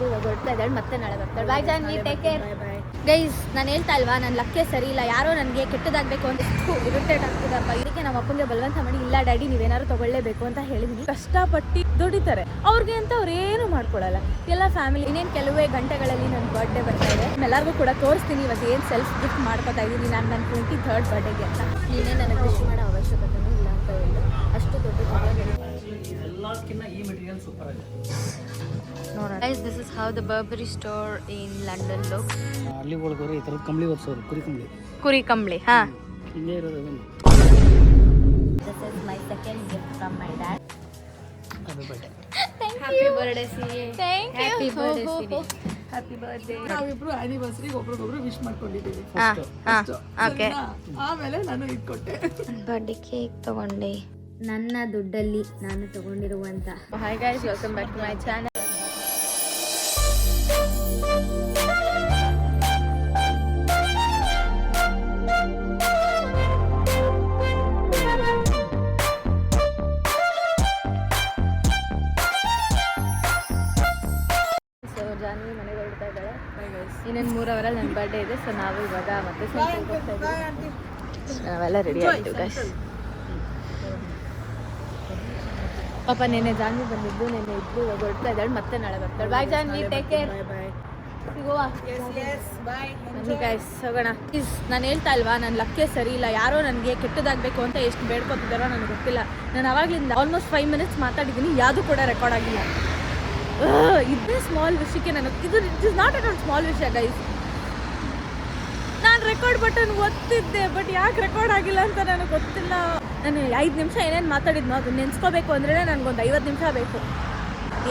ಇಬ್ರು ಇವಾಗ ಹೊರಡ್ತಾ ಇದ್ದಾಳೆ, ಮತ್ತೆ ನಾಳೆ ಬರ್ತಾಳೆ. ಬಾಯ್ ಜಾನ್ವಿ, ಟೇಕ್ ಕೇರ್. ಗೈಸ್, ನಾನು ಹೇಳ್ತಾ ಇಲ್ವಾ, ನನ್ನ ಲಕ್ಕೆ ಸರಿ ಇಲ್ಲ, ಯಾರೋ ನನಗೆ ಕೆಟ್ಟದಾಗಬೇಕು ಅಂತ ಇರಿಟೇಟ್ ಆಗ್ತಿದಪ್ಪ. ಇದಕ್ಕೆ ನಮ್ಮ ಅಪ್ಪಂಗೆ ಬಲವಂತ ಮಾಡಿ, ಇಲ್ಲ ಡ್ಯಾಡಿ ನೀವೇನಾದ್ರು ತಗೊಳ್ಳೇಬೇಕು ಅಂತ ಹೇಳಿದೀನಿ. ಕಷ್ಟಪಟ್ಟು ದುಡಿತಾರೆ, ಅವ್ರಿಗೆ ಅಂತ ಅವ್ರು ಏನು ಮಾಡ್ಕೊಳಲ್ಲ. ಎಲ್ಲ ಫ್ಯಾಮಿಲಿ ಇನ್ನೇನು ಕೆಲವೇ ಗಂಟೆಗಳಲ್ಲಿ ನನ್ನ ಬರ್ಡೇ ಬರ್ತಾ ಇದೆ. ಎಲ್ಲರಿಗೂ ಕೂಡ ತೋರಿಸ್ತೀನಿ ಇವತ್ತು ಏನು ಸೆಲ್ಫ್ ಗಿಫ್ಟ್ ಮಾಡ್ಕೊತಾ ಇದ್ದೀನಿ ನಾನು ನನ್ನ 23rd ಬರ್ಡೇಗೆ ಅಂತ. ನೀನೇ ನನಗೆ ವಿಶ್ ಮಾಡೋ ಅವಶ್ಯಕತೆನೂ ಇಲ್ಲ ಅಂತ ಹೇಳಿ ಅಷ್ಟು ದೊಡ್ಡ ಎಲ್ಲದಕ್ಕಿಂತ ಈ ಮೆಟೀರಿಯಲ್ ಸೂಪರ್ ಆಗಿದೆ ನೋಡೋಣ. Guys, this is how the Burberry store in London looks. ಅಲ್ಲಿ ಒಳಗೋರು ಈ ಥರದ ಕಂಬಳಿ ಒರೆಸೋರು, ಕುರಿ ಕಂಬಳಿ. ಹಾ, ಹಿಂಗೆ ಇರೋದು. This is my second gift from my dad. Happy birthday. Happy birthday Siri. Thank you. Happy birthday Siri. Happy birthday. ನಾವಿಬ್ರು ಆನಿವರ್ಸರಿಗೆ ಒಬ್ರಿಗೊಬ್ರು ವಿಶ್ ಮಾಡ್ಕೊಂಡಿದ್ದೀವಿ. ಓಕೆ. ಆಮೇಲೆ ನಾನು ಇಟ್ಕೊಟ್ಟೆ. ಬರ್ಡೇ ಕೇಕ್ ತಗೊಂಡೆ ನನ್ನ ದುಡ್ಡಲ್ಲಿ ನಾನು ತಗೊಂಡಿರುವಂತ. Hi guys, welcome back to my channel. Janvi ಮನೆಗೆ ಹೊರಡ್ತಾ ಇದ್ದಾಳೆ. ಇನ್ನೇನು 3 ಅವರಲ್ಲಿ ನನ್ನ ಬರ್ಡೇ ಇದೆ. ಸೊ ನಾವು ಇವಾಗ ಮತ್ತೆ ನಾವೆಲ್ಲ ರೆಡಿ ಆಗ್ತೀವಿ ಗೈಸ್. ಪಾಪ ನೆನ್ನೆ ಜಾನ್ವಿ ಬಂದಿದ್ದು, ನೆನ್ನೆ ಇಬ್ರು ಇವಾಗ ಹೊರಡ್ತಾ ಇದ್ದಾಳೆ, ಮತ್ತೆ ನಾಳೆ ಬರ್ತಾಳೆ. ಬಾಯ್ ಜಾನ್ವಿ, ಟೇಕ್ ಕೇರ್. ಸಿಗುವಾ ಬನ್ನಿ ಗೈಸ್, ಹೋಗೋಣ. ನಾನು ಹೇಳ್ತಾ ಇಲ್ವಾ, ನನ್ನ ಲಕ್ಕೆ ಸರಿ ಇಲ್ಲ, ಯಾರೋ ನನಗೆ ಕೆಟ್ಟದಾಗಬೇಕು ಅಂತ ಎಷ್ಟು ಬೇಡ್ಕೊತಿದ್ದಾರೋ ನನಗೆ ಗೊತ್ತಿಲ್ಲ. ನಾನು ಅವಾಗಲಿಂದ ಆಲ್ಮೋಸ್ಟ್ 5 minutes ಮಾತಾಡಿದ್ದೀನಿ, ಯಾವುದು ಕೂಡ ರೆಕಾರ್ಡ್ ಆಗಿಲ್ಲ. ಇದೇ ಸ್ಮಾಲ್ ವಿಷಯಕ್ಕೆ ನನಗೆ it is not at small ವಿಷಯ ಗೈಸ್. ನಾನು ರೆಕಾರ್ಡ್ ಬಟನ್ ಒತ್ತಿದ್ದೆ, ಬಟ್ ಯಾಕೆ ರೆಕಾರ್ಡ್ ಆಗಿಲ್ಲ ಅಂತ ನನಗೆ ಗೊತ್ತಿಲ್ಲ. ನಾನು 5 ನಿಮಿಷ ಏನೇನು ಮಾತಾಡಿದ್ನೋ ಅದನ್ನ ನೆನೆಸ್ಕೋಬೇಕು ಅಂದ್ರೆ ನನಗೊಂದು 50 ನಿಮಿಷ ಬೇಕು.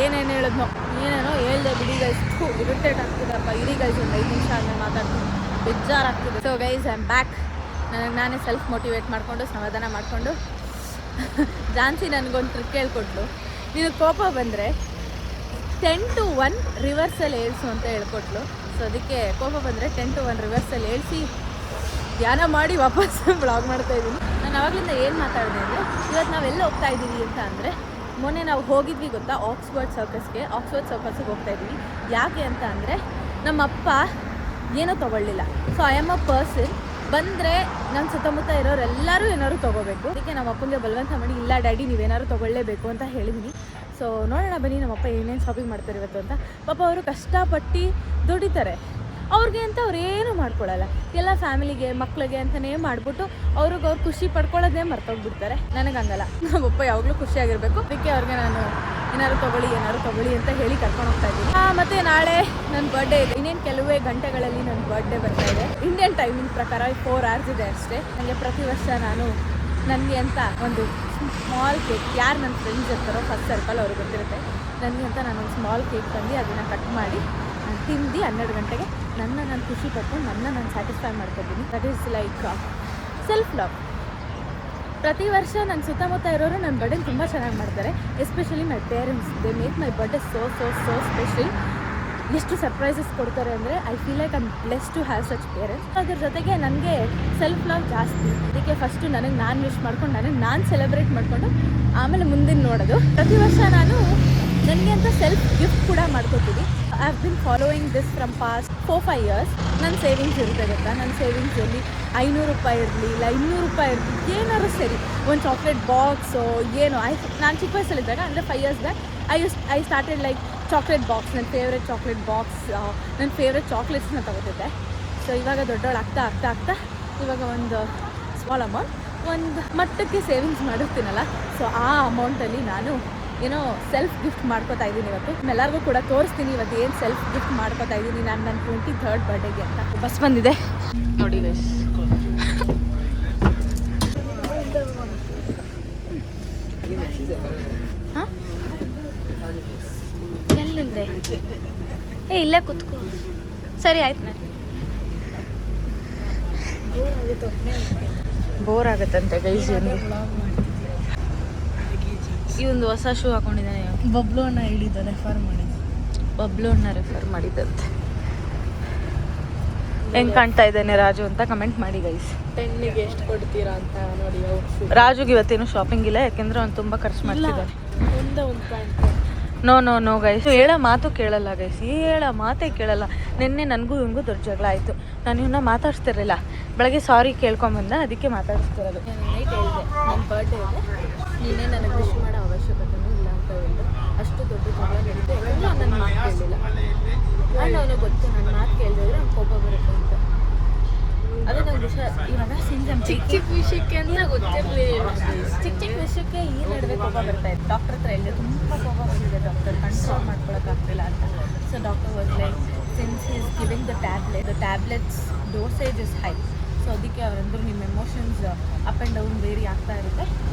ಏನೇನು ಹೇಳಿದ್ನೋ ಏನೇನೋ ಹೇಳ್ದೆ ಬಿಡಿ ಗೈಸ್. ಇರಿಟೇಟ್ ಆಗ್ತಿದಪ್ಪ. ಇರಿ ಗೈಸ್, ಒಂದು 5 ನಿಮಿಷ ಆದಮೇಲೆ ಮಾತಾಡ್ತೀನಿ, ಬೇಜಾರಾಗ್ತಿದೆ. So guys, I am back. ನನಗೆ ನಾನೇ ಸೆಲ್ಫ್ ಮೋಟಿವೇಟ್ ಮಾಡಿಕೊಂಡು ಸಮಾಧಾನ ಮಾಡಿಕೊಂಡು ಜಾನ್ಸಿ ನನಗೊಂದು ಟ್ರಿಕ್ ಹೇಳ್ಕೊಟ್ಲು. ನೀನು ಕೋಪ ಬಂದರೆ 10 to 1 ರಿವರ್ಸಲ್ಲಿ ಏಳ್ಸು ಅಂತ ಹೇಳ್ಕೊಟ್ಲು. ಸೊ ಅದಕ್ಕೆ ಕೋಪ ಬಂದರೆ 10 to 1 ರಿವರ್ಸಲ್ಲಿ ಏಳಿಸಿ ಧ್ಯಾನ ಮಾಡಿ ವಾಪಸ್ ಬ್ಲಾಗ್ ಮಾಡ್ತಾ ಇದ್ದೀನಿ. ನಾನು ಆವಾಗಲಿಂದ ಏನು ಮಾತಾಡಿದೆ ಅಂದರೆ, ಇವತ್ತು ನಾವೆಲ್ಲ ಹೋಗ್ತಾ ಇದ್ದೀವಿ ಅಂತ ಅಂದರೆ, ಮೊನ್ನೆ ನಾವು ಹೋಗಿದ್ವಿ ಗೊತ್ತಾ, ಆಕ್ಸ್ಫರ್ಡ್ ಸರ್ಕಸ್ಗೆ ಹೋಗ್ತಾ ಇದ್ದೀವಿ. ಯಾಕೆ ಅಂತ ಅಂದರೆ, ನಮ್ಮಪ್ಪ ಏನೂ ತೊಗೊಳ್ಳಿಲ್ಲ. So I am a person, ಬಂದರೆ ನನ್ನ ಸುತ್ತಮುತ್ತ ಇರೋರೆಲ್ಲರೂ ಏನಾದ್ರು ತೊಗೋಬೇಕು. ಅದಕ್ಕೆ ನಮ್ಮ ಅಪ್ಪಂಗೆ ಬಲವಂತ ಮಾಡಿ, ಇಲ್ಲ ಡ್ಯಾಡಿ ನೀವೇನಾದ್ರು ತೊಗೊಳ್ಳೇಬೇಕು ಅಂತ ಹೇಳಿದ್ದೀನಿ. ಸೊ ನೋಡೋಣ ಬನ್ನಿ ನಮ್ಮಪ್ಪ ಏನೇನು ಶಾಪಿಂಗ್ ಮಾಡ್ತಾರೆ ಇವತ್ತು ಅಂತ. ಪಾಪ ಅವರು ಕಷ್ಟಪಟ್ಟು ದುಡಿತಾರೆ, ಅವ್ರಿಗೆ ಅಂತ ಅವ್ರು ಏನು ಮಾಡ್ಕೊಳ್ಳಲ್ಲ. ಎಲ್ಲ ಫ್ಯಾಮಿಲಿಗೆ ಮಕ್ಳಿಗೆ ಅಂತಲೇ ಮಾಡಿಬಿಟ್ಟು ಅವ್ರು ಖುಷಿ ಪಡ್ಕೊಳ್ಳೋದೇ ಮರ್ತೋಗ್ಬಿಡ್ತಾರೆ. ನನಗೆ ಹಂಗಲ್ಲ, ನಮ್ಮಪ್ಪ ಯಾವಾಗಲೂ ಖುಷಿಯಾಗಿರಬೇಕು. ಅದಕ್ಕೆ ಅವ್ರಿಗೆ ನಾನು ಏನಾದ್ರು ತೊಗೊಳ್ಳಿ ಅಂತ ಹೇಳಿ ಕರ್ಕೊಂಡು ಹೋಗ್ತಾ ಇದ್ದೀನಿ. ಮತ್ತು ನಾಳೆ ನನ್ನ ಬರ್ಡೇ ಇದೆ. ಇನ್ನೇನು ಕೆಲವೇ ಗಂಟೆಗಳಲ್ಲಿ ನನ್ನ ಬರ್ಡೇ ಬರ್ತಾ ಇದೆ. ಇಂಡಿಯನ್ ಟೈಮಿಂಗ್ ಪ್ರಕಾರ 4 hours ಇದೆ ಅಷ್ಟೇ. ನನಗೆ ಪ್ರತಿ ವರ್ಷ ನಾನು ನನಗೆ ಅಂತ ಒಂದು ಸ್ಮಾಲ್ ಕೇಕ್, ಯಾರು ನನ್ನ ಫ್ರೆಂಡ್ಸ್ ಇರ್ತಾರೋ ಫಸ್ಟ್ ಸರ್ಕಲ್ ಅವ್ರಿಗೆ ಗೊತ್ತಿರುತ್ತೆ, ನನಗೆ ಅಂತ ನಾನೊಂದು ಸ್ಮಾಲ್ ಕೇಕ್ ತಂದು ಅದನ್ನು ಕಟ್ ಮಾಡಿ ನಾನು ತಿಂದು 12 ಗಂಟೆಗೆ ನಾನು ಖುಷಿ ಪಟ್ಕೊಂಡು ನಾನು ಸ್ಯಾಟಿಸ್ಫೈ ಮಾಡ್ಕೊತೀನಿ. That is like self love. ಪ್ರತಿ ವರ್ಷ ನನ್ನ ಸುತ್ತಮುತ್ತ ಇರೋರು ನನ್ನ ಬರ್ಡೇ ತುಂಬ ಚೆನ್ನಾಗಿ ಮಾಡ್ತಾರೆ. Especially my parents, they make my birthday so special. ಎಷ್ಟು ಸರ್ಪ್ರೈಸಸ್ ಕೊಡ್ತಾರೆ ಅಂದರೆ I feel like I am blessed to have such parents. ಅದ್ರ ಜೊತೆಗೆ ನನಗೆ ಸೆಲ್ಫ್ ಲವ್ ಜಾಸ್ತಿ. ಅದಕ್ಕೆ ಫಸ್ಟು ನನಗೆ ನಾನು ವಿಶ್ ಮಾಡ್ಕೊಂಡು ನಾನು ಸೆಲೆಬ್ರೇಟ್ ಮಾಡಿಕೊಂಡು ಆಮೇಲೆ ಮುಂದಿನ ನೋಡೋದು. ಪ್ರತಿ ವರ್ಷ ನಾನು ನನಗೆ ಅಂತ ಸೆಲ್ಫ್ ಗಿಫ್ಟ್ ಕೂಡ ಮಾಡ್ಕೊತೀನಿ. I have been following this from past 4-5 years. ನನ್ನ ಸೇವಿಂಗ್ಸ್ ಇರುತ್ತೆ ಗೊತ್ತಾ, ನನ್ನ ಸೇವಿಂಗ್ಸಲ್ಲಿ 500 ರೂಪಾಯಿ ಇರಲಿ, ಇಲ್ಲ 200 ರೂಪಾಯಿ ಇರಲಿ, ಏನಾದ್ರು ಸರಿ, ಒಂದು ಚಾಕ್ಲೇಟ್ ಬಾಕ್ಸು ಏನೋ. ನಾನು ಚಿಕ್ಕ ವಯಸ್ಸಲ್ಲಿದ್ದಾಗ ಅಂದರೆ 5 years back I started like chocolate box. ನನ್ನ ಫೇವ್ರೆಟ್ ಚಾಕ್ಲೇಟ್ ಬಾಕ್ಸ್, ನನ್ನ ಫೇವ್ರೆಟ್ ಚಾಕ್ಲೇಟ್ಸ್ನ ತಗೋತಿದ್ದೆ. ಸೊ ಇವಾಗ ದೊಡ್ಡವಳು ಆಗ್ತಾ ಇವಾಗ ಒಂದು ಸ್ಮಾಲ್ ಅಮೌಂಟ್, ಒಂದು ಮಟ್ಟಕ್ಕೆ ಸೇವಿಂಗ್ಸ್ ಮಾಡಿರ್ತೀನಲ್ಲ, ಸೊ ಆ ಅಮೌಂಟಲ್ಲಿ ನಾನು ಏನೋ ಸೆಲ್ಫ್ ಗಿಫ್ಟ್ ಮಾಡ್ಕೋತಾ ಇದ್ದೀನಿ ಇವತ್ತು. ಎಲ್ಲರಿಗೂ ಕೂಡ ತೋರಿಸ್ತೀನಿ ಇವತ್ತು ಏನು ಸೆಲ್ಫ್ ಗಿಫ್ಟ್ ಮಾಡ್ಕೋತಾ ಇದ್ದೀನಿ ನಾನು ನನ್ನ 23rd ಬರ್ಡೇಗೆ ಅಂತ. ಬಸ್ ಬಂದಿದೆ ನೋಡಿ ಗೈಸ್. ಹಾಂ, ಎಲ್ಲಿಂದೆ? ಇಲ್ಲೇ ಕೂತ್ಕೋ. ಸರಿ ಆಯ್ತು. ನಾನು ಬೋರ್ ಆಗುತ್ತಂತೆ ಗೈಸ್. ಈ ಒಂದು ಹೊಸ ಶೂ ಹಾಕೊಂಡಿದ್ದಾನೆ. ಬಬ್ಲುನ ರೆಫರ್ ಮಾಡಿದ್ದಂತೆ. ಹೆಂಗೆ ಕಾಣ್ತಾ ಇದ್ದಾನೆ ರಾಜು ಅಂತ ಕಮೆಂಟ್ ಮಾಡಿ ಗೈಸ್. 10ಗೆ ಎಷ್ಟು ಕೊಡ್ತೀರಾ ಅಂತ ನೋಡಿ. ರಾಜುಗೆ ಇವತ್ತೇನು ಶಾಪಿಂಗ್ ಇಲ್ಲ, ಯಾಕೆಂದ್ರೆ ಅವ್ನು ತುಂಬ ಖರ್ಚು ಮಾಡ್ತಿದ್ದಾನೆ. ಒಂದು ಪ್ಯಾಂಟ್ ನೋ ಗೈಸ್, ಹೇಳೋ ಮಾತು ಕೇಳಲ್ಲ ಗೈಸ್, ಹೇಳೋ ಮಾತೇ ಕೇಳಲ್ಲ. ನಿನ್ನೆ ನನಗೂ ಹಿಂಗೂ ದೊಡ್ಡ ಜಗಳ ಆಯಿತು. ನಾನು ಇವನ್ನ ಮಾತಾಡ್ಸ್ತಿರಲಿಲ್ಲ, ಬೆಳಗ್ಗೆ ಸಾರಿ ಕೇಳ್ಕೊಂಬಂದ, ಅದಕ್ಕೆ ಮಾತಾಡಿಸ್ತಿರೋದು. ನಾನು ನೈಟ್ ಹೇಳಿದೆ ನನ್ನ ಬರ್ಡೇ ಇದೆ, ನೀನೇ ನನಗೆ ವಿಶ್ ಮಾಡೋ ಅವಶ್ಯಕತೆಯೂ ಇಲ್ಲ ಅಂತ ಹೇಳಿದೆ. ಅಷ್ಟು ದೊಡ್ಡ ಜಗಳ ನಡೀತು, ಯಾಕಂದರೆ ಅವ್ನು ನನ್ನ ಮಾತು ಕೇಳಲಿಲ್ಲ. ಆ್ಯಂಡ್ ಅವನಿಗೆ ಗೊತ್ತು ನನ್ನ ಮಾತು ಕೇಳಿದ್ರೆ ಅವ್ನು ಕೋಪ ಬರುತ್ತೆ ಅಂತ. ಅದೇ ನಂಗೆ ಇವಾಗ ಚಿಕ್ಕ ವಿಷಯಕ್ಕೆ ಅಂತ ಗೊತ್ತಿರಲಿಲ್ಲ. ಚಿಕ್ಕ ವಿಷಯಕ್ಕೆ ಈ ನಡುವೆ ಕೋಪ ಬರ್ತಾ ಇತ್ತು. ಡಾಕ್ಟರ್ ಹತ್ರ ಹೇಳಿದೆ, ತುಂಬ ಕೋಪ ಬಂದಿದೆ ಡಾಕ್ಟರ್, ಕಂಟ್ರೋಲ್ ಮಾಡ್ಕೊಳಕ್ಕಾಗ್ತಿಲ್ಲ ಅಂತ. So doctor was like, since is giving the tablets dosage is high, so ಅದಕ್ಕೆ ಅವರಂದ್ರು ನಿಮ್ಮ emotions up and down vary ಆಗ್ತಾ ಇರುತ್ತೆ,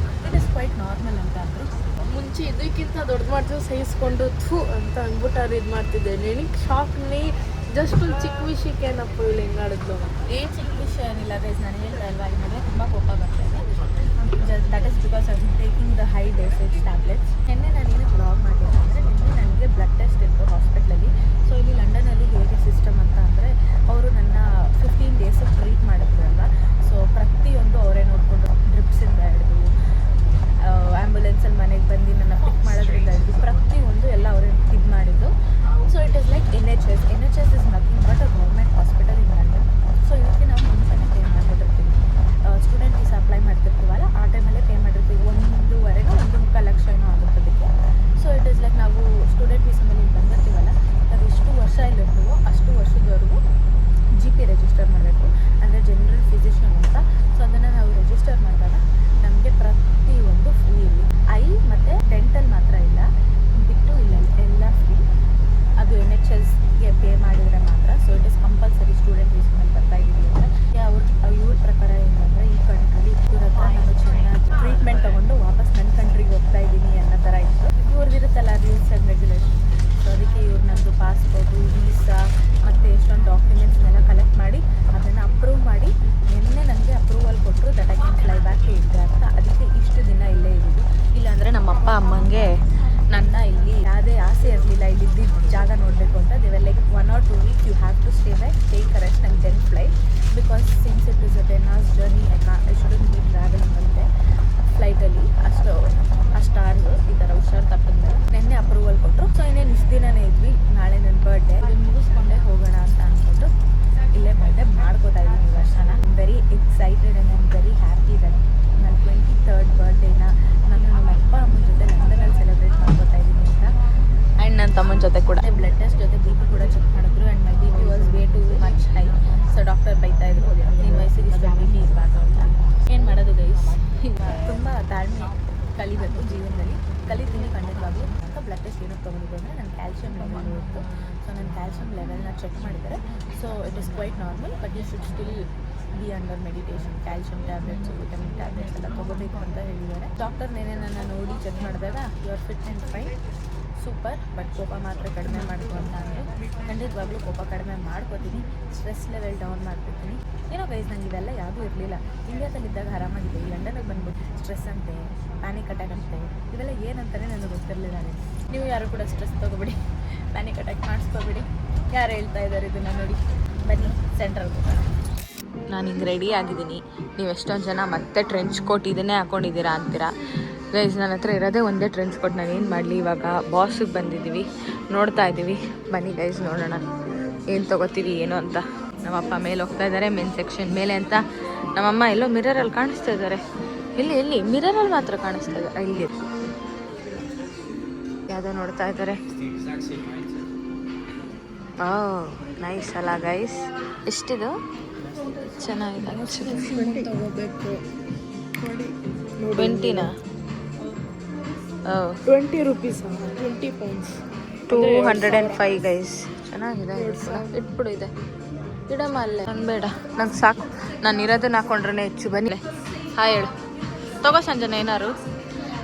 ಇಟ್ ಇಸ್ ಕ್ವೈಟ್ ನಾರ್ಮಲ್ ಅಂತ ಅಂದರು. ಮುಂಚೆ ಇದಕ್ಕಿಂತ ದೊಡ್ಡ ಮಾಡ್ತೀವಿ ಸಹಿಸ್ಕೊಂಡು ಥೂ ಅಂತ ಅಂದ್ಬಿಟ್ಟು ಅವ್ರು ಇದು ಮಾಡ್ತಿದ್ದೆ. ನನಗೆ ಶಾಕ್ನಿ ಜಸ್ಟ್ ಒಂದು ಚಿಕ್ಕ ವಿಷಯಕ್ಕೆ ಏನಪ್ಪ ಇಲ್ಲಿ ಹೆಂಗೆ ಆಡಿದ್ಲು. ಚಿಕ್ಕ ವಿಷಯ ಏನಿಲ್ಲ ಗೈಸ್, ನಾನು ಹೇಳ್ತಾ ಇಲ್ವಾ, ಈ ನಡುವೆ ತುಂಬ ಕೋಪ ಬರ್ತಾ ಇದೆ. That is because I am taking the high dosage tablets. ನಿನ್ನೆ ನಾನು ಏನು ಬ್ಲಾಗ್ ಮಾಡಿಲ್ಲ ಅಂದರೆ, ನಿನ್ನೆ ನನಗೆ ಬ್ಲಡ್ ಟೆಸ್ಟ್ ಇತ್ತು ಹಾಸ್ಪಿಟ್ಲಲ್ಲಿ. ಸೊ ಇಲ್ಲಿ ಲಂಡನಲ್ಲಿ ಹೇಗೆ ಸಿಸ್ಟಮ್ ಅಂತ ಅಂದರೆ, ಅವರು ನನ್ನ 15 ಡೇಸ್ ಟ್ರೀಟ್ ಮಾಡಿದ್ರು ಅಲ್ವಾ. ಸೊ ಪ್ರತಿಯೊಂದು ಅವರೇ ನೋಡಿಕೊಂಡು, ಡ್ರಿಪ್ಸಿಂದ ಹಿಡಿದು ಆ್ಯಂಬುಲೆನ್ಸಲ್ಲಿ ಮನೆಗೆ ಬಂದು ನನ್ನ ಪಿಕ್ ಮಾಡೋದ್ರಿಂದ ಹಿಡಿದು ಪ್ರತಿಯೊಂದು ಎಲ್ಲ ಅವರೇ ಇದು ಮಾಡಿದ್ದು. So it is like NHS is nothing but a government hospital in London. So ಇದಕ್ಕೆ ನಾವು ಮುಂಚೆನೇ ಪೇ ಮಾಡಿರ್ತೀವಿ. ಸ್ಟೂಡೆಂಟ್ ವೀಸಾ ಅಪ್ಲೈ ಮಾಡ್ತಿರ್ತೀವಲ್ಲ, ಆ ಟೈಮಲ್ಲೇ ಪೇ ಮಾಡಿರ್ತೀವಿ. 1.5 ಲಕ್ಷ ಏನೋ ಆಗುತ್ತೆ ಅದಕ್ಕೆ. ಸೊ ಇಟ್ ಇಸ್ ಲೈಕ್ ನಾವು ಸ್ಟೂಡೆಂಟ್ ವೀಸಾ ಮೇಲೆ ಇಲ್ಲಿ ಬಂದಿರ್ತೀವಲ್ಲ, ನಾವು ಎಷ್ಟು ವರ್ಷ ಇಲ್ಲಿರ್ತೀವೋ ಅಷ್ಟು ವರ್ಷದವರೆಗೂ GP ರಿಜಿಸ್ಟರ್ ಮಾಡಬೇಕು, ಅಂದರೆ ಜನರಲ್ ಫಿಸಿಷಿಯನ್ ಅಂತ. ಸೊ ಅದನ್ನು ನಾವು ರಿಜಿಸ್ಟರ್ ಮಾಡಿದಾಗ ನಮಗೆ ಪ್ರತಿಯೊಂದು ಫ್ರೀ. ಇಲ್ಲಿ ಐ ಮತ್ತು ಡೆಂಟಲ್ ಮಾತ್ರ ಇಲ್ಲ, ಬಿಟ್ಟು ಇಲ್ಲ ಎಲ್ಲ ಫ್ರೀ. ಅದು NHSಗೆ ಪೇ ಮಾಡಿದರೆ ಮಾತ್ರ. So it is compulsory student visa ಮೇಲೆ ಬರ್ತಾ ಇದ್ದೀವಿ ಅಂದರೆ. ಇವ್ರ ಪ್ರಕಾರ ಏನಂದರೆ, ಈ ಕಂಟ್ರಿಲಿ ಇವ್ರ ಹತ್ರ ನಾನು ಚೆನ್ನಾಗಿ ಟ್ರೀಟ್ಮೆಂಟ್ ತೊಗೊಂಡು ವಾಪಸ್ ನನ್ನ ಕಂಟ್ರಿಗೆ ಹೋಗ್ತಾ ಇದ್ದೀನಿ ಅನ್ನೋ ಥರ ಇತ್ತು. ಇವ್ರದ್ದಿರುತ್ತಲ್ಲ ರೂಲ್ಸ್ ಆ್ಯಂಡ್ ರೆಗ್ಯುಲೇಷನ್. ಸೊ ಅದಕ್ಕೆ ಇವ್ರು ನಮ್ಮದು ಪಾಸ್ಪೋರ್ಟು, ವೀಸಾ ಮತ್ತು ಎಷ್ಟೊಂದು ಡಾಕ್ಯುಮೆಂಟ್ಸ್ನೆಲ್ಲ ಕಲೆಕ್ಟ್ ಮಾಡಿ ಅದನ್ನು ಅಪ್ರೂವ್ ಮಾಡಿ ನಿನ್ನೆ ನನಗೆ ಅಪ್ರೂವಲ್ ಕೊಟ್ಟರು that I can fly back to India ಅಂತ. ಅದಕ್ಕೆ ಇಷ್ಟು ದಿನ ಇಲ್ಲೇ ಇರೋದು. ಇಲ್ಲಾಂದರೆ ನಮ್ಮ ಅಪ್ಪ ಅಮ್ಮಂಗೆ ನನ್ನ ಇಲ್ಲಿ ಯಾವುದೇ ಆಸೆ ಇರಲಿಲ್ಲ ಇಲ್ಲಿ ಇದ್ದಿದ್ದ ಜಾಗ ನೋಡಬೇಕು ಅಂತ. They were like 1 or 2 weeks you have to stay back, take a rest and then fly, because since it is a 10 hours journey, I shouldn't be travelling ಅಂತೆ ಫ್ಲೈಟಲ್ಲಿ ಅಷ್ಟು ಅವರ್ಸು ಈ ಥರ ಹುಷಾರು ತಪ್ಪಿದ್ಮೇಲೆ. ನಿನ್ನೆ ಅಪ್ರೂವಲ್ ಕೊಟ್ಟರು. ಸೊ ಇನ್ನೇನು ಇಷ್ಟು ದಿನನೇ ಇದ್ವಿ, ನಾಳೆ ನನ್ನ ಬರ್ಡೇ ಇದನ್ನು ಮುಗಿಸ್ಕೊಂಡೇ ಹೋಗೋಣ ಅಂತ ಅಂದ್ಕೊಂಡು ಇಲ್ಲೇ ಬರ್ಡೇ ಮಾಡ್ಕೋತಾ ಇದ್ದೀನಿ ಈ ವರ್ಷ. ನಾನು very excited and I am very happy that ನನ್ನ 23rd ಬರ್ಡೇನ ನಾನು ನಮ್ಮ ಅಪ್ಪ ಅಮ್ಮನ ಜೊತೆ ಲಂಡನಲ್ಲಿ ಸೆಲೆಬ್ರೇಟ್ ಮಾಡ್ಕೋತಾ ಇದ್ದೀನಿ ಅಂತ. ಆ್ಯಂಡ್ ನನ್ನ ತಮ್ಮನ ಜೊತೆ ಕೂಡ ಬ್ಲಡ್ ಟೆಸ್ಟ್ ಜೊತೆ BP ಕೂಡ ಚೆಕ್ ಮಾಡಿದ್ರು. And my BP was way too much high. So doctor ಬೈತಾಯಿದ್ರು, ನಿನ್ನ ವಯಸ್ಸಿಗೆ ಇಷ್ಟು BP ಇರಬಾರ್ದು ಅಂತ. ಏನು ಮಾಡೋದು ಗೈಸ್, ತುಂಬ ತಾಳ್ಮೆ ಕಲಿಬೇಕು ಜೀವನದಲ್ಲಿ. ಕಲಿತೀನಿ ಖಂಡಿತವಾಗ್ಲೂ. ಅಂತ ಬ್ಲಡ್ ಟೆಸ್ಟ್ ಏನಕ್ಕೆ ತೊಗೊಂಡಿದ್ದು ಅಂದರೆ ನನ್ನ ಕ್ಯಾಲ್ಶಿಯಂ ಲೆವೆಲ್ ಇತ್ತು. ಸೊ ನನ್ನ ಕ್ಯಾಲ್ಶಿಯಂ ಲೆವೆಲ್ನ ಚೆಕ್ ಮಾಡಿದ್ದಾರೆ. So it is quite normal, but you should still be under meditation. Calcium tablets, vitamin tablets ಎಲ್ಲ ತೊಗೋಬೇಕು ಅಂತ ಹೇಳಿದ್ದಾರೆ. ಡಾಕ್ಟರ್ ನೆನೆ ನನ್ನ ನೋಡಿ ಚೆಕ್ ಮಾಡಿದಾಗ you are fit and fine, super, but ಕೋಪ ಮಾತ್ರ ಕಡಿಮೆ ಮಾಡ್ಕೊ ಅಂತ ಅಂದರೆ. ಖಂಡಿತವಾಗ್ಲೂ ಕೋಪ ಕಡಿಮೆ ಮಾಡ್ಕೋತೀನಿ, ಸ್ಟ್ರೆಸ್ ಲೆವೆಲ್ ಡೌನ್ ಮಾಡ್ಕೊತೀನಿ. ಏನೋ ಗೈಸ್, ನಂಗೆ ಇವೆಲ್ಲ ಯಾವುದೂ ಇರಲಿಲ್ಲ. ಇಂಡಿಯಾದಲ್ಲಿದ್ದಾಗ ಆರಾಮಾಗಿದೆ. ಈ ಲಂಡನ್ಗೆ ಬಂದ್ಬಿಟ್ಟು ಸ್ಟ್ರೆಸ್ ಅಂತೆ, ಪ್ಯಾನಿಕ್ ಅಟ್ಯಾಕ್ ಅಂತೆ, ಇವೆಲ್ಲ ಏನಂತಾನೆ ನನಗೆ ಗೊತ್ತಿರಲಿಲ್ಲ. ನೀವು ಯಾರು ಕೂಡ ಸ್ಟ್ರೆಸ್ ತೊಗೊಬಿಡಿ, ಪ್ಯಾನಿಕ್ ಅಟ್ಯಾಕ್ ಮಾಡಿಸ್ಕೊಬಿಡಿ. ಯಾರು ಹೇಳ್ತಾ ಇದ್ದಾರೆ ಇದನ್ನು ನೋಡಿ. ಬನ್ನಿ ಸೆಂಟ್ರಲ್ಗೆ ಹೋಗೋಣ. ನಾನು ಹಿಂಗೆ ರೆಡಿ ಆಗಿದ್ದೀನಿ. ನೀವು ಎಷ್ಟೊಂದು ಜನ ಮತ್ತೆ ಟ್ರೆಂಚ್ ಕೋಟ್ ಇದನ್ನೇ ಹಾಕ್ಕೊಂಡಿದ್ದೀರಾ ಅಂತೀರಾ. ಗೈಸ್, ನನ್ನ ಹತ್ರ ಇರೋದೇ ಒಂದೇ ಟ್ರೆಂಚ್ ಕೋಟ್. ನಾನು ಏನು ಮಾಡಲಿ, ಇವಾಗ ಬಾಸಿಗೆ ಬಂದಿದ್ದೀವಿ, ನೋಡ್ತಾ ಇದ್ದೀವಿ. ಬನ್ನಿ ಗೈಸ್ ನೋಡೋಣ ಏನು ತೊಗೋತೀವಿ ಏನು ಅಂತ. ನಮ್ಮಪ್ಪ ಮೇಲೆ ಹೋಗ್ತಾ ಇದ್ದಾರೆ, ಮೆನ್ ಸೆಕ್ಷನ್ ಮೇಲೆ ಅಂತ. ನಮ್ಮಮ್ಮ ಎಲ್ಲೋ ಮಿರರಲ್ಲಿ ಕಾಣಿಸ್ತಾ ಇದ್ದಾರೆ. ಎಲ್ಲಿ ಮಿರರಲ್ಲಿ ಮಾತ್ರ ಕಾಣಿಸ್ತಾ ಇದ್ದಾರೆ. ಇಲ್ಲಿ ಯಾವುದೋ ನೋಡ್ತಾ ಇದ್ದಾರೆ. ನೈಸ್ ಅಲ್ಲ ಗೈಸ್, ಎಷ್ಟಿದು ಚೆನ್ನಾಗಿದೆ. 20ನಾ? 20 rupees, 20 pounds, 205 ಗೈಸ್. ಚೆನ್ನಾಗಿದೆ. ಇಟ್ಬಿಡು, ಇದೆ ಇಡಮ್ಮ ಅಲ್ಲೇ. ನಂಗೆ ಬೇಡ, ನಂಗೆ ಸಾಕು. ನಾನು ಇರೋದನ್ನ ಹಾಕೊಂಡ್ರೆ ಹೆಚ್ಚು. ಬನ್ನಿ ಹಾಯ್ ಹೇಳು. ತಗೋ ಸಂಜನಾ ಏನಾರು.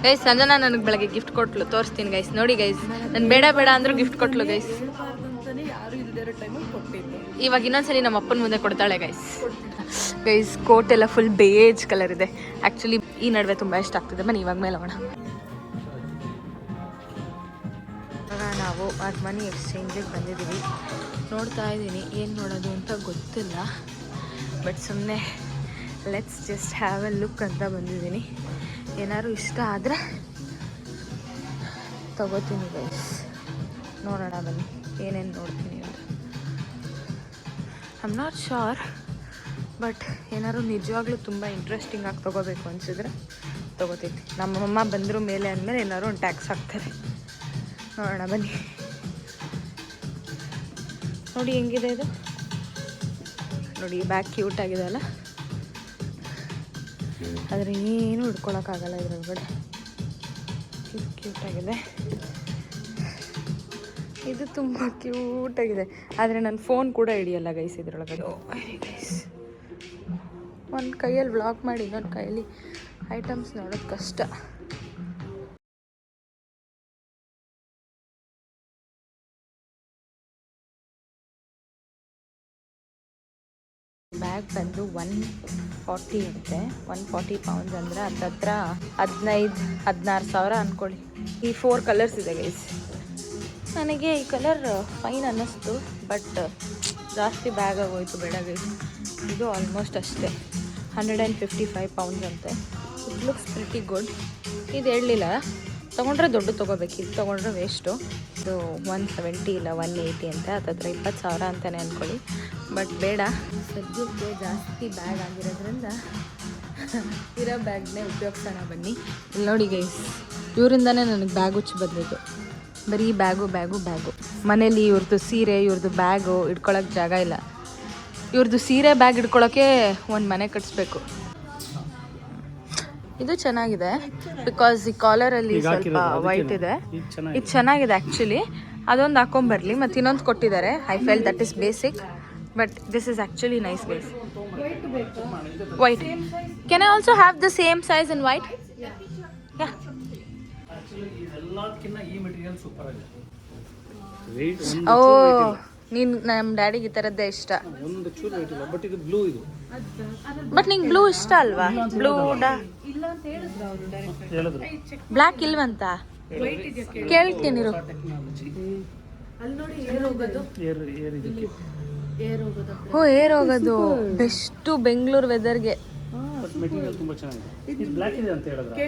ಗೈಸ್, ಸಂಜನಾ ನನಗೆ ಬೆಳಗ್ಗೆ ಗಿಫ್ಟ್ ಕೊಟ್ಲು, ತೋರಿಸ್ತೀನಿ ಗೈಸ್. ನೋಡಿ ಗೈಸ್, ನಾನು ಬೇಡ ಅಂದರೂ ಗಿಫ್ಟ್ ಕೊಟ್ಲು ಗೈಸ್. ಇವಾಗ ಇನ್ನೊಂದ್ಸರಿ ನಮ್ಮ ಅಪ್ಪನ ಮುಂದೆ ಕೊಡ್ತಾಳೆ ಗೈಸ್. ಕೋಟ್ ಎಲ್ಲ ಫುಲ್ ಬೇಜ್ ಕಲರ್ ಇದೆ. ಆ್ಯಕ್ಚುಲಿ ಈ ನಡುವೆ ತುಂಬ ಇಷ್ಟ ಆಗ್ತಿದೆ. ಬನ್ನಿ ಇವಾಗ ಮೇಲೆ ಹೋಗೋಣ. ಇವಾಗ ನಾವು ಮನಿ ಎಕ್ಸ್ಚೇಂಜಿಗೆ ಬಂದಿದ್ದೀವಿ. ನೋಡ್ತಾ ಇದ್ದೀನಿ, ಏನು ನೋಡೋದು ಅಂತ ಗೊತ್ತಿಲ್ಲ, ಬಟ್ ಸುಮ್ಮನೆ let's just have A look ಅಂತ ಬಂದಿದ್ದೀನಿ. ಏನಾದ್ರು ಇಷ್ಟ ಆದರೆ ತಗೋತೀನಿ ಗೈಸ್. ನೋಡೋಣ ಬನ್ನಿ ಏನೇನು ನೋಡ್ತೀನಿ ಅಂತ. I am not sure, but ಏನಾದ್ರು ನಿಜವಾಗ್ಲೂ ತುಂಬ ಇಂಟ್ರೆಸ್ಟಿಂಗ್ ಆಗಿ ತೊಗೋಬೇಕು ಅನಿಸಿದ್ರೆ ತೊಗೋತೀನಿ. ನಮ್ಮಮ್ಮ ಬಂದರೂ ಮೇಲೆ ಅಂದಮೇಲೆ ಏನಾದ್ರು ಒಂದು ಟ್ಯಾಕ್ಸ್ ಹಾಕ್ತಾರೆ. ನೋಡೋಣ ಬನ್ನಿ. ನೋಡಿ ಹೆಂಗಿದೆ ಇದು, ನೋಡಿ ಬ್ಯಾಗ್ ಕ್ಯೂಟ್ ಆಗಿದೆ ಅಲ್ಲ, ಆದರೆ ಏನು ಹಿಡ್ಕೊಳಕ್ಕಾಗಲ್ಲ ಇದ್ರೊಳಗಡೆ. ಕ್ಯೂಟಾಗಿದೆ, ಇದು ತುಂಬ ಕ್ಯೂಟಾಗಿದೆ. ಆದರೆ ನನ್ನ ಫೋನ್ ಕೂಡ ಹಿಡಿಯಲ್ಲ ಗೈಸ್ ಇದ್ರೊಳಗಡೆ. ಗೈಸ್ ಒಂದು ಕೈಯಲ್ಲಿ ವ್ಲಾಗ್ ಮಾಡಿ ಇನ್ನೊಂದು ಕೈಯಲ್ಲಿ ಐಟಮ್ಸ್ ನೋಡೋದು ಕಷ್ಟ. ಬ್ಯಾಗ್ ಬಂದು 140 ಅಂತೆ. 140 ಪೌಂಡ್ಸ್ ಅಂದರೆ ಹತ್ತತ್ರ 15-16 ಸಾವಿರ ಅಂದ್ಕೊಳ್ಳಿ. ಈ 4 ಕಲರ್ಸ್ ಇದೆ ಗೈಸ್. ನನಗೆ ಈ ಕಲರ್ ಫೈನ್ ಅನ್ನಿಸ್ತು, ಬಟ್ ಜಾಸ್ತಿ ಬ್ಯಾಗ್ ಆಗೋಯ್ತು, ಬೇಡ ಗೈಸ್. ಇದು ಆಲ್ಮೋಸ್ಟ್ ಅಷ್ಟೇ, 155 ಪೌಂಡ್ಸ್ ಅಂತೆ. It looks pretty good. ಇದು ಹೇಳಲಿಲ್ಲ, ತೊಗೊಂಡ್ರೆ ದೊಡ್ಡ ತೊಗೋಬೇಕು, ಇದು ತೊಗೊಂಡ್ರೆ ವೇಸ್ಟು. ಇದು 170 ಇಲ್ಲ 180 ಅಂತ, ಹತ್ತತ್ರ 20 ಸಾವಿರ ಅಂತಲೇ ಅಂದ್ಕೊಳ್ಳಿ. ಬಟ್ ಬೇಡ, ಸದ್ಯಕ್ಕೆ ಜಾಸ್ತಿ ಬ್ಯಾಗ್ ಆಗಿರೋದ್ರಿಂದ ಇರೋ ಬ್ಯಾಗ್ನೇ ಉಪಯೋಗಿಸೋಣ ಬನ್ನಿ. ಇಲ್ಲಿ ನೋಡಿ ಗೈಸ್, ಇವರಿಂದನೇ ನನಗೆ ಬ್ಯಾಗ್ ಹುಚ್ಚು ಬಂದಿದ್ದು. ಬರೀ ಬ್ಯಾಗು ಬ್ಯಾಗು ಬ್ಯಾಗು. ಮನೇಲಿ ಇವ್ರದ್ದು ಸೀರೆ, ಇವ್ರದ್ದು ಬ್ಯಾಗು ಇಟ್ಕೊಳಕ್ಕೆ ಜಾಗ ಇಲ್ಲ. ಇವ್ರದ್ದು ಸೀರೆ ಬ್ಯಾಗ್ ಇಟ್ಕೊಳ್ಳೋಕ್ಕೆ ಒಂದು ಮನೆ ಕಟ್ಟಿಸ್ಬೇಕು. ಇದು ಚೆನ್ನಾಗಿದೆ, ಬಿಕಾಸ್ ಈ ಕಾಲರಲ್ಲಿ ಸ್ವಲ್ಪ ವೈಟ್ ಇದೆ. ಇದು ಚೆನ್ನಾಗಿದೆ ಆ್ಯಕ್ಚುಲಿ. ಅದೊಂದು ಹಾಕೊಂಬರ್ಲಿ. ಮತ್ತು ಇನ್ನೊಂದು ಕೊಟ್ಟಿದ್ದಾರೆ, I felt that is basic, but this is actually nice guys. White can I also have the same size in white? Yeah, oh ನೀನು ನಮ್ಮ ಡ್ಯಾಡಿಗೆ ಈ ಥರದ್ದೇ ಇಷ್ಟ. ಬಟ್ ನಿಂಗೆ ಬ್ಲೂ ಇಷ್ಟ ಅಲ್ವಾ? ಬ್ಲೂ ಬ್ಲ್ಯಾಕ್ ಇಲ್ವಂತ ಕೇಳ್ತೀನಿರು. ಓ ಏರ್ ಹೋಗೋದು ಬೆಸ್ಟು ಬೆಂಗಳೂರು ವೆದರ್ಗೆ.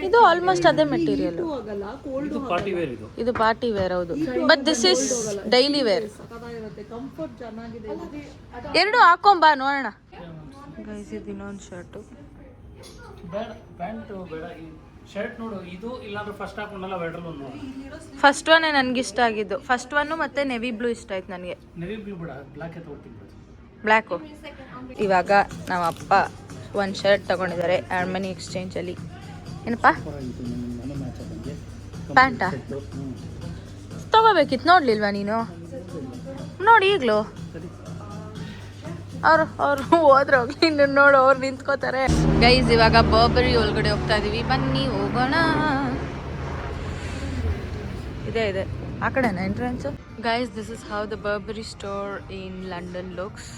ಇದು ಆಲ್ಮೋಸ್ಟ್ ಅದೇ ಮೆಟೀರಿಯಲ್. ಇದು ಪಾರ್ಟಿ ವೇರ್, ಹೌದು. But this is daily wear. ಎರಡು ಹಾಕೊಂಬಾ ನೋಡೋಣ ಗೈಸ್. ಇದು ಇನ್ನೊಂದು ಶರ್ಟು. ಫಸ್ಟ್ ಒನ್ ನನಗಿಷ್ಟ ಆಗಿದ್ದು, ಫಸ್ಟ್ ಒನ್ ಮತ್ತೆ ನೆವಿ ಬ್ಲೂ ಇಷ್ಟ ಆಯ್ತು ನನಗೆ. ಬ್ಲ್ಯಾಕು. ಇವಾಗ ನಮ್ಮ ಅಪ್ಪ ಒಂದು ಶರ್ಟ್ ತಗೊಂಡಿದ್ದಾರೆ ಆರ್ಮನಿ ಎಕ್ಸ್ಚೇಂಜಲ್ಲಿ. ಏನಪ್ಪ ಪ್ಯಾಂಟಾ ತಗೋಬೇಕಿತ್ತು, ನೋಡ್ಲಿಲ್ವಾ ನೀನು? ನೋಡಿ ಈಗಲೂ ಅವ್ರು ಹೋದ್ರೆ ಹೋಗ್ಲಿ, ಇನ್ನು ನೋಡು ಅವ್ರು ನಿಂತ್ಕೋತಾರೆ. ಗೈಸ್ ಇವಾಗ ಬರ್ಬರಿ ಒಳಗಡೆ ಹೋಗ್ತಾ ಇದೀವಿ, ಬನ್ನಿ ಹೋಗೋಣ. ಇದೆ ಆ ಕಡೆನಾ entrance? Guys this is how the Burberry store in London looks.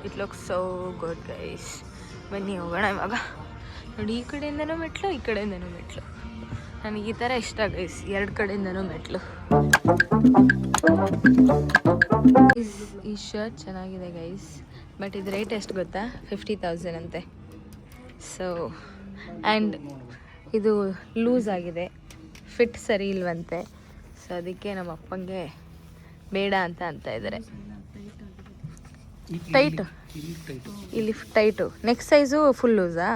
It looks so good guys. ಬನ್ನಿ ಹೋಗೋಣ ಇವಾಗ. ನೋಡಿ ಈ ಕಡೆಯಿಂದನೂ ಮೆಟ್ಲು, ಈ ಕಡೆಯಿಂದನೂ ಮೆಟ್ಲು. ನನಗೆ ಈ ಥರ ಇಷ್ಟ ಗೈಸ್, ಎರಡು ಕಡೆಯಿಂದನೂ ಮೆಟ್ಲು. ಈ ಶರ್ಟ್ ಚೆನ್ನಾಗಿದೆ ಗೈಸ್, ಬಟ್ ಇದು ರೇಟ್ ಎಷ್ಟು ಗೊತ್ತಾ? 50,000 ಅಂತೆ. ಸೊ ಆ್ಯಂಡ್ ಇದು ಲೂಸ್ ಆಗಿದೆ, ಫಿಟ್ ಸರಿ ಇಲ್ವಂತೆ. ಸೊ ಅದಕ್ಕೆ ನಮ್ಮ ಅಪ್ಪಂಗೆ ಬೇಡ ಅಂತ ಇದ್ದಾರೆ. ಟೈಟ್ ಇಲ್ಲಿ ಟೈಟು. ನೆಕ್ಸ್ಟ್ ಸೈಜು ಫುಲ್ ಲೂಸಾ?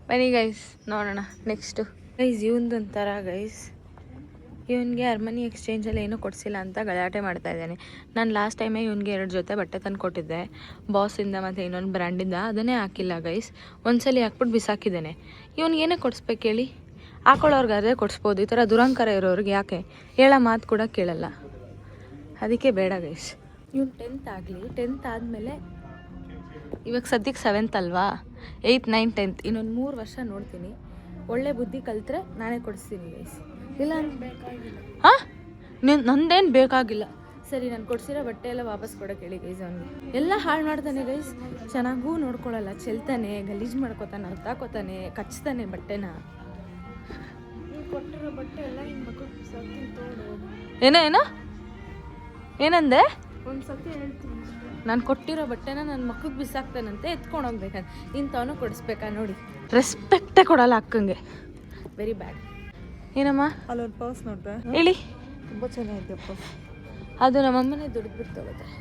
ಬನ್ನಿ ಗೈಸ್ ನೋಡೋಣ ನೆಕ್ಸ್ಟು. ಗೈಸ್ ಇವಂದೊಂಥರ ಗೈಸ್, ಇವನಿಗೆ ಅರ್ಮನಿ ಎಕ್ಸ್ಚೇಂಜಲ್ಲಿ ಏನೂ ಕೊಡಿಸಿಲ್ಲ ಅಂತ ಗಲಾಟೆ ಮಾಡ್ತಾ ಇದ್ದಾನೆ. ನಾನು ಲಾಸ್ಟ್ ಟೈಮೇ ಇವನಿಗೆ 2 ಜೊತೆ ಬಟ್ಟೆ ತಂದು ಕೊಟ್ಟಿದ್ದೆ ಬಾಸಿಂದ ಮತ್ತು ಇನ್ನೊಂದು ಬ್ರ್ಯಾಂಡಿಂದ, ಅದನ್ನೇ ಹಾಕಿಲ್ಲ ಗೈಸ್. ಒಂದ್ಸಲಿ ಹಾಕ್ಬಿಟ್ಟು ಬಿಸಾಕಿದ್ದೇನೆ. ಇವನಿಗೇನೇ ಕೊಡಿಸ್ಬೇಕು ಹೇಳಿ? ಹಾಕೊಳ್ಳೋರ್ಗೆ ಅದೇ ಕೊಡಿಸ್ಬೋದು, ಈ ಥರ ದುರಂಕಾರ ಇರೋರಿಗೆ ಯಾಕೆ? ಹೇಳೋ ಮಾತು ಕೂಡ ಕೇಳಲ್ಲ, ಅದಕ್ಕೆ ಬೇಡ ಗೈಸ್. ಇವನು 10th ಆಗಲಿ, 10th ಆದಮೇಲೆ ಇವಾಗ ಸದ್ಯಕ್ಕೆ 7th ಅಲ್ವಾ, 8th 9th 10th ಇನ್ನೊಂದು 3 ವರ್ಷ ನೋಡ್ತೀನಿ. ಒಳ್ಳೆ ಬುದ್ಧಿ ಕಲಿತ್ರೆ ನಾನೇ ಕೊಡಿಸ್ತೀನಿ ಗೈಸ್. ಇಲ್ಲ ಹಾಂ ನಂದೇನು ಬೇಕಾಗಿಲ್ಲ. ಸರಿ ನಾನು ಕೊಡ್ಸಿರೋ ಬಟ್ಟೆ ಎಲ್ಲ ವಾಪಸ್ ಕೊಡೋಕೆ ಹೇಳಿ ಗೈಸ್. ಅವನಿಗೆ ಎಲ್ಲ ಹಾಳು ಮಾಡ್ತಾನೆ ಗೈಸ್, ಚೆನ್ನಾಗೂ ನೋಡ್ಕೊಳ್ಳಲ್ಲ, ಚೆಲ್ತಾನೆ, ಗಲೀಜು ಮಾಡ್ಕೊತಾನೆ, ಹತ್ತಾಕೋತಾನೆ, ಕಚ್ತಾನೆ ಬಟ್ಟೆನ. ಕೊಟ್ಟಿರೋ ಬಟ್ಟೆ ಎಲ್ಲ ಏನೋ ಏನಂದೆ? ಒಂದು ಸತಿ ಹೇಳ್ತೀನಿ, ನಾನು ಕೊಟ್ಟಿರೋ ಬಟ್ಟೆನ ನನ್ನ ಮಕ್ಕಳಿಗೆ ಬಿಸಾಕ್ತಾನಂತೆ, ಎತ್ಕೊಂಡು ಹೋಗ್ಬೇಕಂತ. ಇಂಥವನು ಕೊಡಿಸ್ಬೇಕಾ ನೋಡಿ? ರೆಸ್ಪೆಕ್ಟೇ ಕೊಡಲ್ಲ ಅಕ್ಕಂಗೆ, ವೆರಿ ಬ್ಯಾಡ್. ಏನಮ್ಮ ಅಲ್ಲೊಂದು ಪರ್ಸ್ ನೋಡ್ದೆ ಹೇಳಿ. ತುಂಬ ಚೆನ್ನಾಗಿದೆ ಪರ್ಸ್. ಅದು ನಮ್ಮಮ್ಮನೇ ದುಡ್ಡು ತಗೋತಾರೆ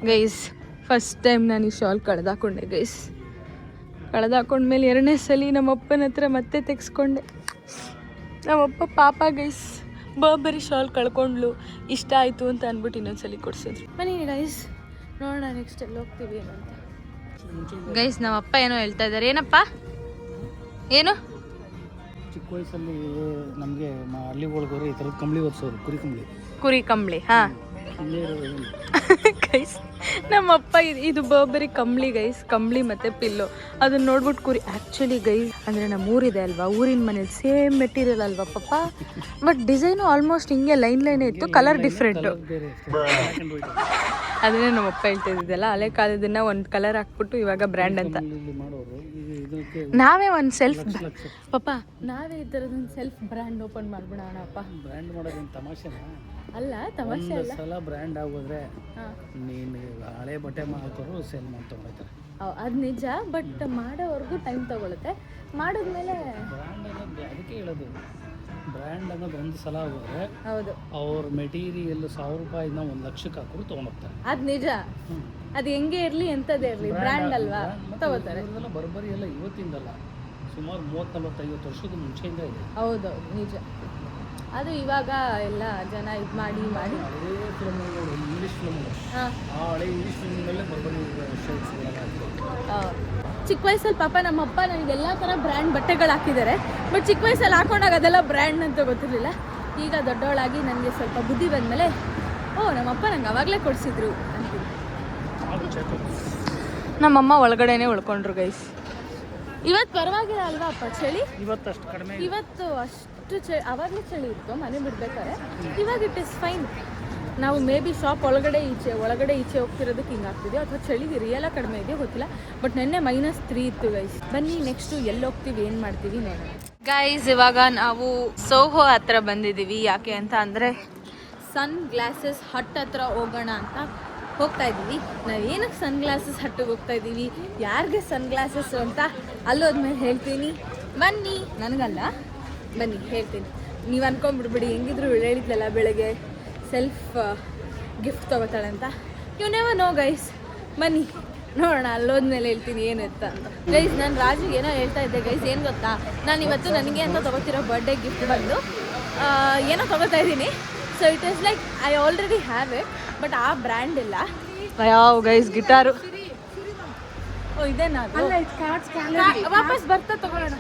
ಗೈಸ್. ಫಸ್ಟ್ ಟೈಮ್ ನಾನು ಈ ಶಾಲ್ ಕಳೆದಾಕೊಂಡೆ ಗೈಸ್. ಕಳೆದಾಕೊಂಡ್ಮೇಲೆ 2ನೇ ಸಲ ನಮ್ಮಪ್ಪನ ಹತ್ರ ಮತ್ತೆ ತೆಗೆಸ್ಕೊಂಡೆ. ನಮ್ಮಪ್ಪ ಪಾಪ ಗೈಸ್ ಬರೀ ಶಾಲ್ ಕಳ್ಕೊಂಡ್ಲು, ಇಷ್ಟ ಆಯಿತು ಅಂತ ಅಂದ್ಬಿಟ್ಟು ಇನ್ನೊಂದ್ಸಲಿ ಕೊಡ್ಸಿದ್ರು. ಬನ್ನಿ ಗೈಸ್ ನೋಡೋಣ ನೆಕ್ಸ್ಟ್ ಎಲ್ಲಿ ಹೋಗ್ತೀವಿ ಏನಂತ. ಗೈಸ್ ನಮ್ಮಪ್ಪ ಏನೋ ಹೇಳ್ತಾ ಇದ್ದಾರೆ. ಏನಪ್ಪ ಏನು? ಚಿಕ್ಕ ವಯಸ್ಸಲ್ಲಿ ನಮಗೆ ಹಳ್ಳಿಗಳಿಗೆ ಈ ಥರದ್ದು ಕಂಬಳಿ ಒರೆಸೋರು, ಕುರಿ ಕಂಬಳಿ. ಹಾಂ ಇಲ್ಲೇ ಇರೋದು ಗೈಸ್ ನಮ್ಮಪ್ಪ ಇದು ಬರೀ ಕಂಬಳಿ ಗೈಸ್, ಕಂಬಳಿ ಮತ್ತು ಪಿಲ್ಲೋ. ಅದನ್ನ ನೋಡ್ಬಿಟ್ಟು ಕುರಿ ಆ್ಯಕ್ಚುಲಿ ಗೈಸ್ ಅಂದರೆ ನಮ್ಮ ಊರಿದೆ ಅಲ್ವಾ, ಊರಿನ ಮನೇಲಿ ಸೇಮ್ ಮೆಟೀರಿಯಲ್ ಅಲ್ವಾ ಪಪ್ಪ, ಬಟ್ ಡಿಸೈನು ಆಲ್ಮೋಸ್ಟ್ ಹಿಂಗೆ ಲೈನೇ ಇತ್ತು, ಕಲರ್ ಡಿಫ್ರೆಂಟು. ಬೇರೆ ಅದನ್ನೇ ನಮ್ಮಪ್ಪ ಹೇಳ್ತಾ ಇದ್ದಿದ್ದಲ್ಲ, ಹಳೆ ಕಾಲದನ್ನ ಒಂದು ಕಲರ್ ಹಾಕ್ಬಿಟ್ಟು ಇವಾಗ ಬ್ರ್ಯಾಂಡ್ ಅಂತ. ಮಾಡೋರು ಇದಕ್ಕೆ ನಾವೇ ಒಂದು ಸೆಲ್ಫ್ ಪಪ್ಪ, ನಾವೇ ಈ ಥರದೊಂದು ಸೆಲ್ಫ್ ಬ್ರ್ಯಾಂಡ್ ಓಪನ್ ಮಾಡ್ಬಿಡೋಣ ಅಪ್ಪ. ಬ್ರ್ಯಾಂಡ್ ಮಾಡೋದೇನು ತಮಾಷೆನಾ? ಅಲ್ಲ ತಮಾಷೆ ಅಲ್ಲ, ಸಲ ಬ್ರ್ಯಾಂಡ್ ಆಗೋದ್ರೆ ನೀನು ಹಳೆ ಬಟ್ಟೆ ಹಾಕೋರು ಸೇಲ್ ಮಾಡಿ ತೊಗೊಳ್ತಾರೆ. ಅದು ನಿಜ, ಬಟ್ ಮಾಡೋವರೆಗೂ ಟೈಮ್ ತಗೊಳುತ್ತೆ. ಮಾಡಿದ್ಮೇಲೆ ಬ್ರ್ಯಾಂಡ್ ಅನ್ನೋದು ಅದಕ್ಕೆ ಹೇಳೋದು, ಬ್ರ್ಯಾಂಡ್ ಅನ್ನೋದು ಒಂದು ಸಲ ಹೋದರೆ ಹೌದು ಅವ್ರ ಮೆಟೀರಿಯಲ್ 1000 ರೂಪಾಯಿನ 1 ಲಕ್ಷಕ್ಕೆ ಹಾಕೋರು ತೊಗೊಂಡೋಗ್ತಾರೆ. ಅದು ನಿಜ. ಅದು ಹೆಂಗೆ ಇರಲಿ ಎಂಥದ್ದೇ ಇರಲಿ ಬ್ರ್ಯಾಂಡ್ ಅಲ್ವಾ ತಗೋತಾರೆ. ಇದೆಲ್ಲ ಬರೋಬ್ಬರಿ ಎಲ್ಲ ಇವತ್ತಿಂದಲ್ಲ, ಸುಮಾರು 30-40-50 ವರ್ಷದ ಮುಂಚೆಯಿಂದ ಇದೆ. ಹೌದು ನಿಜ. ಅದು ಇವಾಗ ಎಲ್ಲ ಜನ ಇದು ಮಾಡಿ ಹಳೇ ಫಿಲ್ಮ್ಗಳು, ಇಂಗ್ಲೀಷ್ ಫಿಲ್ಮ್ಗಳು, ಆ ಹಳೆ ಇಂಗ್ಲೀಷ್ ಫಿಲ್ಮ್ನಲ್ಲೇ ಬರೋಬ್ಬರಿ ಶರ್ಟ್ಸ್ಗಳೆಲ್ಲ ಚಿಕ್ಕ ವಯಸ್ಸಲ್ಲಿ ಪಾಪ ನಮ್ಮಪ್ಪ ನನಗೆಲ್ಲ ಥರ ಬ್ರ್ಯಾಂಡ್ ಬಟ್ಟೆಗಳು ಹಾಕಿದ್ದಾರೆ. ಬಟ್ ಚಿಕ್ಕ ವಯಸ್ಸಲ್ಲಿ ಹಾಕೊಂಡಾಗ ಅದೆಲ್ಲ ಬ್ರ್ಯಾಂಡ್ ಅಂತ ಗೊತ್ತಿರಲಿಲ್ಲ. ಈಗ ದೊಡ್ಡವಳಾಗಿ ನನಗೆ ಸ್ವಲ್ಪ ಬುದ್ಧಿ ಬಂದಮೇಲೆ ನಮ್ಮಪ್ಪ ನಂಗೆ ಅವಾಗಲೇ ಕೊಡಿಸಿದ್ರು ಅಂತೀನಿ. ನಮ್ಮಮ್ಮ ಒಳಗಡೆನೇ ಉಳ್ಕೊಂಡ್ರು ಗೈಸ್. ಇವತ್ತು ಪರವಾಗಿಲ್ಲ ಅಲ್ವಾ ಅಪ್ಪ ಚಳಿ? ಇವತ್ತು ಅಷ್ಟು ಕಡಿಮೆ. ಇವತ್ತು ಅಷ್ಟು ಅವಾಗಲೇ ಚಳಿ ಇತ್ತು ಮನೆ ಬಿಡ್ಬೇಕಾದ್ರೆ. ಇವಾಗ ಇಟ್ ಇಸ್ ಫೈನ್. ನಾವು ಮೇ ಬಿ ಶಾಪ್ ಒಳಗಡೆ ಈಚೆ ಹೋಗ್ತಿರೋದಕ್ಕೆ ಹಿಂಗೆ ಆಗ್ತಿದೆ, ಅಥವಾ ಚಳಿ ರಿಯಲ್ಲ ಕಡಿಮೆ ಇದೆಯೋ ಗೊತ್ತಿಲ್ಲ. ಬಟ್ ನೆನ್ನೆ -3 ಇತ್ತು ಗೈಸ್. ಬನ್ನಿ ನೆಕ್ಸ್ಟು ಎಲ್ಲಿ ಹೋಗ್ತೀವಿ ಏನು ಮಾಡ್ತೀವಿ ನೋಡೋಣ ಗೈಸ್. ಇವಾಗ ನಾವು ಸೋಹೋ ಹತ್ರ ಬಂದಿದ್ದೀವಿ. ಯಾಕೆ ಅಂತ ಅಂದರೆ ಸನ್ ಗ್ಲಾಸಸ್ ಹಟ್ ಹತ್ರ ಹೋಗೋಣ ಅಂತ ಹೋಗ್ತಾ ಇದ್ದೀವಿ. ನಾವೇನಕ್ಕೆ ಸನ್ ಗ್ಲಾಸಸ್ ಹಟ್ಟಿಗೆ ಹೋಗ್ತಾ ಇದ್ದೀವಿ, ಯಾರಿಗೆ ಸನ್ ಗ್ಲಾಸಸ್ ಅಂತ ಅಲ್ಲೋದ್ಮೇಲೆ ಹೇಳ್ತೀನಿ. ಬನ್ನಿ, ನನಗಲ್ಲ ಬನ್ನಿ ಹೇಳ್ತೀನಿ. ನೀವು ಅನ್ಕೊಂಡ್ಬಿಡ್ಬಿಡಿ, ಹೆಂಗಿದ್ರು ಹೇಳಿದ್ಲಲ್ಲ ಬೆಳಗ್ಗೆ ಸೆಲ್ಫ್ ಗಿಫ್ಟ್ ತೊಗೋತಾಳೆ ಅಂತ. You never know guys. ಬನ್ನಿ ನೋಡೋಣ, ಅಲ್ಲೋದ್ಮೇಲೆ ಹೇಳ್ತೀನಿ ಏನಂತ ಅಂತ. ಗೈಸ್ ನಾನು ರಾಜಿಗೆ ಏನೋ ಹೇಳ್ತಾ ಇದ್ದೆ ಗೈಸ್. ಏನು ಗೊತ್ತಾ, ನಾನು ಇವತ್ತು ನನಗೆ ಅಂತ ತೊಗೋತಿರೋ ಬರ್ಡೇ ಗಿಫ್ಟ್ ಬಂದು ಏನೋ ತೊಗೋತಾ ಇದ್ದೀನಿ. So it is like I already have it, but ಆ ಬ್ರ್ಯಾಂಡ್ ಇಲ್ಲ. ಯಾವ ಗೈಸ್ ಗಿಟಾರು ಇದೇನಾ ವಾಪಸ್ ಬರ್ತಾ ತೊಗೊಳ್ಳೋಣ.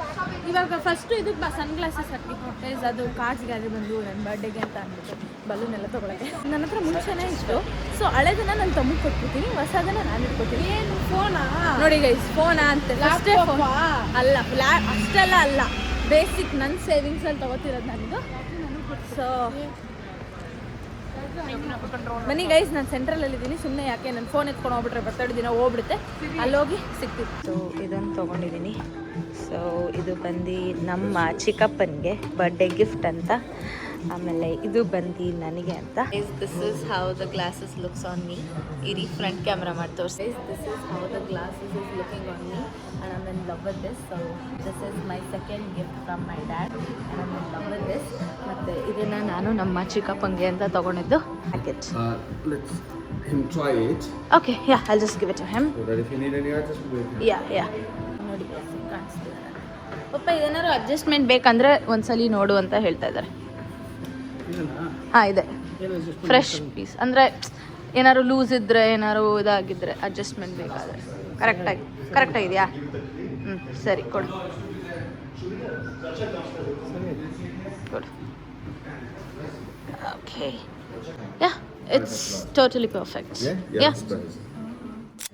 ಇವಾಗ ಫಸ್ಟು ಇದಕ್ಕೆ ಸನ್ ಗ್ಲಾಸಸ್ ಹಾಕಿ ಗೈಸ್. ಅದು ಕಾರ್ಡ್ಸ್ಗಾಗೆ ಬಂದು ನನ್ನ ಬರ್ಡೇಗೆ ಅಂತ ಅಂದ್ಬಿಟ್ಟು ಬಲೂನ್ ಎಲ್ಲ ತೊಗೊಳಕ್ಕೆ ನನ್ನ ಹತ್ರ ಮುಂಚೆನೇ ಇತ್ತು. ಸೊ ಹಳೆದನ್ನ ನಾನು ತಮಗೆ ಕೊಟ್ಬಿಡ್ತೀನಿ, ಹೊಸದನ್ನ ನಾನು ಇಟ್ಕೊತೀನಿ. ಏನು ಫೋನಾ ನೋಡಿ ಗೈಸ್, ಫೋನಾ ಅಂತ ಅಷ್ಟೇ ಫೋನ್ ಅಲ್ಲ, ಅಷ್ಟೆಲ್ಲ ಅಲ್ಲ, ಬೇಸಿಕ್ ನನ್ನ ಸೇವಿಂಗ್ಸಲ್ಲಿ ತೊಗೋತಿರೋದು ನನಗೂ. ಸೊ ಬನ್ನಿ ಗೈಸ್, ನಾನು ಸೆಂಟ್ರಲಲ್ಲಿ ಇದ್ದೀನಿ. ಸುಮ್ಮನೆ ಯಾಕೆ ನನ್ನ ಫೋನ್ ಎತ್ಕೊಂಡು ಹೋಗ್ಬಿಟ್ರೆ ಬರ್ತಡೆ ದಿನ ಹೋಗ್ಬಿಡುತ್ತೆ, ಅಲ್ಲೋಗಿ ಸಿಗ್ತಿತ್ತು. ಸೊ ಇದನ್ನು ತೊಗೊಂಡಿದ್ದೀನಿ. ಸೊ ಇದು ಬಂದು ನಮ್ಮ ಚಿಕ್ಕಪ್ಪನಿಗೆ ಬರ್ಡೇ ಗಿಫ್ಟ್ ಅಂತ. ಆಮೇಲೆ ಇದು ಬಂದು ನನಗೆ ಅಂತ. This is how the glasses looks on me. ಇರಿ ಫ್ರಂಟ್ ಕ್ಯಾಮ್ರಾ ಮಾಡಿ ತೋರಿಸಿ. This is how the glasses is looking on me and I'm in love with this. So this is my second gift from my dad and I'm in love with this. ಮತ್ತೆ ಇದನ್ನ ನಾನು ನಮ್ಮ ಚಿಕ್ಕಪ್ಪಂಗೆ ಅಂತ ತಗೊಂಡಿದ್ದು packet. Let's him try it. Okay, yeah, I'll just give it to him. So that if you need any adjustment. Yeah. ನೋಡಿ ಕಾಣಿಸ್ತಿದೆ. ಪಪ್ಪ ಇದೇನಾದ್ರು adjustment ಬೇಕಂದ್ರೆ ಒಂದ್ಸಲಿ ನೋಡು ಅಂತ ಹೇಳ್ತಾ ಇದ್ದಾರೆ. ಹಾಂ ಇದೆ, ಫ್ರೆಶ್ ಪೀಸ್. ಅಂದರೆ ಏನಾದ್ರು ಲೂಸ್ ಇದ್ದರೆ, ಏನಾದ್ರು ಇದಾಗಿದ್ದರೆ, ಅಡ್ಜಸ್ಟ್ಮೆಂಟ್ ಬೇಕಾದರೆ ಕರೆಕ್ಟಾಗಿದೆಯಾ? ಸರಿ ಕೊಡು. Okay, yeah it's totally perfect. Yeah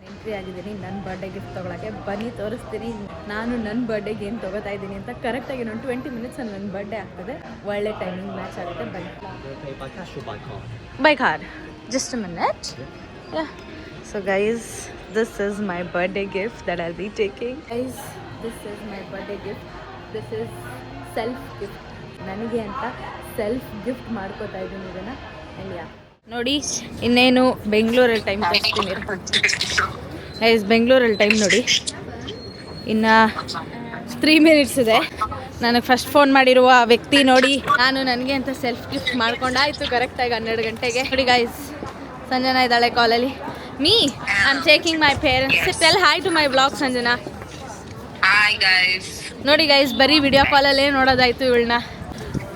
entry ಆಗಿದ್ದೀನಿ ನನ್ನ ಬರ್ಡೇ ಗಿಫ್ಟ್ ತೊಗೊಳಕ್ಕೆ. ಬನ್ನಿ ತೋರಿಸ್ತೀನಿ ನಾನು ನನ್ನ ಬರ್ಡೇಗೆ ಏನು ತೊಗೋತಾ ಇದ್ದೀನಿ ಅಂತ. ಕರೆಕ್ಟಾಗಿ ನಾನು 20 ಮಿನಿಟ್ಸಲ್ಲಿ ನನ್ನ ಬರ್ಡೇ ಆಗ್ತದೆ. ಒಳ್ಳೆ ಟೈಮಿಂಗ್ ಮ್ಯಾಚ್ ಆಗುತ್ತೆ. ಬನ್ನಿ. By card. Just a minute. Yeah so guys, this is my birthday gift that I'll be taking. Guys, this is my birthday gift. This is self gift. ನನಗೆ ಅಂತ ಸೆಲ್ಫ್ ಗಿಫ್ಟ್ ಮಾಡ್ಕೋತಾ ಇದ್ದೀನಿ ಇದನ್ನು. ಅಲ್ಲಿಯಾ ನೋಡಿ, ಇನ್ನೇನು ಬೆಂಗಳೂರಲ್ಲಿ ಟೈಮ್ ತೋರಿಸ್ತೀನಿ. ಗೈಸ್ ಬೆಂಗಳೂರಲ್ಲಿ ಟೈಮ್ ನೋಡಿ, ಇನ್ನು 3 ಮಿನಿಟ್ಸ್ ಇದೆ. ನನಗೆ ಫಸ್ಟ್ ಫೋನ್ ಮಾಡಿರುವ ವ್ಯಕ್ತಿ ನೋಡಿ, ನಾನು ನನಗೆ ಅಂತ ಸೆಲ್ಫ್ ಗಿಫ್ಟ್ ಮಾಡ್ಕೊಂಡಾಯ್ತು ಕರೆಕ್ಟಾಗಿ 12 ಗಂಟೆಗೆ. ನೋಡಿ ಗೈಸ್, ಸಂಜನಾ ಇದ್ದಾಳೆ ಕಾಲಲ್ಲಿ. Me I am taking my parents. Tell hi to my blog Sanjana. Hi guys. ನೋಡಿ ಗೈಸ್, ಬರೀ ವಿಡಿಯೋ ಕಾಲಲ್ಲೇ ನೋಡೋದಾಯ್ತು ಇವಳನ್ನ.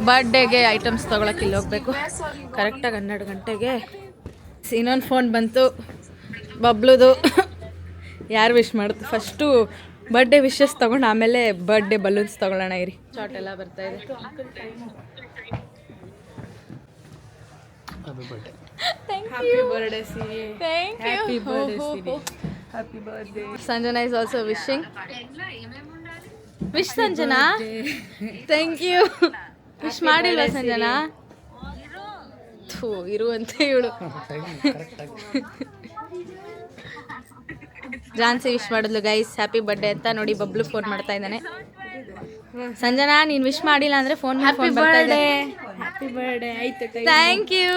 ಬರ್ಡೇಗೆ ಐಟಮ್ಸ್ ತೊಗೊಳಕ್ಕೆ ಇಲ್ಲಿ ಹೋಗ್ಬೇಕು ಕರೆಕ್ಟಾಗಿ 12 ಗಂಟೆಗೆ. ಇನ್ನೊಂದು ಫೋನ್ ಬಂತು ಬಬ್ಲುದು. ಯಾರು ವಿಶ್ ಮಾಡುತ್ತೆ? ಫಸ್ಟು ಬರ್ಡೇ ವಿಶಸ್ ತೊಗೊಂಡು ಆಮೇಲೆ ಬರ್ಡೇ ಬಲೂನ್ಸ್ ತೊಗೊಳ್ಳೋಣ ಇರಿ. ಶಾರ್ಟ್ ಎಲ್ಲ ಬರ್ತಾ ಇದೆ. Sanjana is also wishing. Wish Sanjana. Thank you. Wish ಮಾಡಿಲ್ವಾ ಸಂಜನಾ? ಥೂ, ಇರುವಂತೆ ಇವಳು. ಜಾನ್ಸಿ ವಿಶ್ ಮಾಡಿದ್ಲು ಗೈಸ್, ಹ್ಯಾಪಿ ಬರ್ಡೇ ಅಂತ. ನೋಡಿ ಬಬ್ಲು ಫೋನ್ ಮಾಡ್ತಾ ಇದ್ದಾನೆ. ಸಂಜನಾ, ನೀನು ವಿಶ್ ಮಾಡಿಲ್ಲ ಅಂದರೆ ಫೋನ್ ಬರ್ತಾ ಇದೆ. Happy birthday. ಆಯ್ತು, thank you.